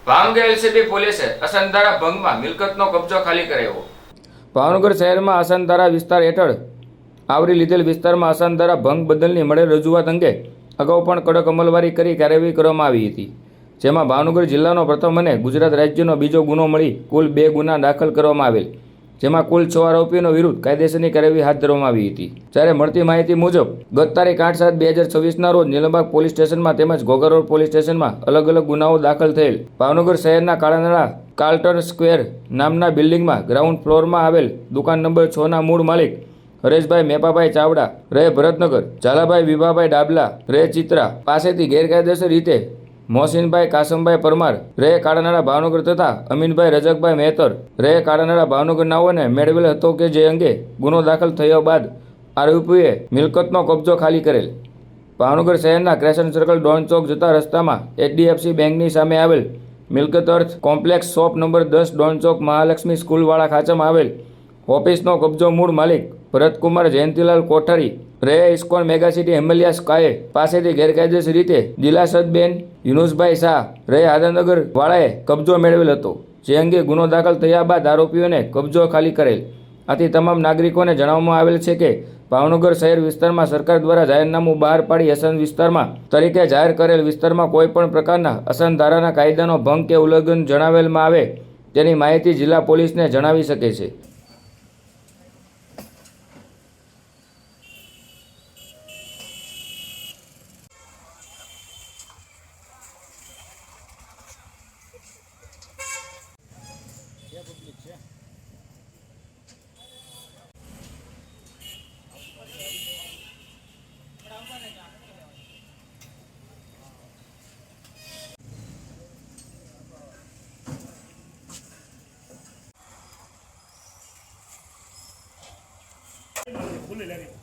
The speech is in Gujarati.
ભાવનગર એલસીબી પોલીસે અસનધારા ભંગમાં મિલકતનો કબજો ખાલી કરાવ્યો। ભાવનગર શહેરમાં અસનધારા વિસ્તાર હેઠળ આવરી લીધેલ વિસ્તારમાં અસનધારા ભંગ બદલની મળેલ રજૂઆત અંગે અગાઉ પણ કડક અમલવારી કરી કાર્યવાહી કરવામાં આવી હતી, જેમાં ભાવનગર જિલ્લાનો પ્રથમ અને ગુજરાત રાજ્યનો બીજો ગુનો મળી કુલ 2 ગુના દાખલ કરવામાં આવેલ, જેમાં કુલ 6 આરોપીઓ વિરુદ્ધ કાયદેસરની કાર્યવાહી હાથ ધરવામાં આવી હતી। જ્યારે મળતી માહિતી મુજબ ગત તારીખ 8/7/2026ના રોજ નીલમબાગ પોલીસ સ્ટેશનમાં તેમજ ઘોઘા રોડ પોલીસ સ્ટેશનમાં અલગ અલગ ગુનાઓ દાખલ થયેલ ભાવનગર શહેરના કાળાનાળા કાર્લટન સ્ક્વેર નામના બિલ્ડિંગમાં ગ્રાઉન્ડ ફ્લોરમાં આવેલ દુકાન નંબર 6ના મૂળ માલિક હરેશભાઈ મેપાભાઈ ચાવડા રહે ભરતનગર, ઝાલાભાઈ વિભાભાઈ ડાબલા રહે ચિત્રા પાસેથી ગેરકાયદેસર રીતે મોહસિનભાઈ કાસમભાઈ પરમાર રહે કાળાનાળા ભાવનગર તથા અમીનભાઈ રજકભાઈ મહેતર રહે કાળાનાળા ભાવનગર નાઓને મેળવેલ હતો કે જે અંગે ગુનો દાખલ થયા બાદ આરોપીએ મિલકતનો કબજો ખાલી કરેલ। ભાવનગર શહેરના ક્રેસન્ટ સર્કલ ડોન ચોક જતા રસ્તામાં HDFC બેંકની સામે આવેલ મિલકત અર્થ કોમ્પ્લેક્સ શોપ નંબર 10 ડોન ચોક મહાલક્ષ્મી સ્કૂલવાળા ખાંચામાં આવેલ ઓફિસનો કબજો મૂળ માલિક ભરતકુમાર જયંતિલાલ કોઠારી રહે ઇસ્કોન મેગાસિટી હેમલિયા સ્કાય પાસેથી ગેરકાયદેસર રીતે દિલાસતબેન યુનુસભાઈ શાહ રહે આદનગર વાળાએ કબજો મેળવેલ હતો, જે અંગે ગુનો દાખલ થયા બાદ આરોપીઓને કબજો ખાલી કરેલ। આથી તમામ નાગરિકોને જણાવવામાં આવેલ છે કે ભાવનગર શહેર વિસ્તારમાં સરકાર દ્વારા જાહેરનામું બહાર પાડી અસન વિસ્તારમાં તરીકે જાહેર કરેલ વિસ્તારમાં કોઈપણ પ્રકારના અસન ધારાના કાયદાનો ભંગ કે ઉલ્લંઘન જણાવેલમાં આવે તેની માહિતી જિલ્લા પોલીસને જણાવી શકે છે। फुल ले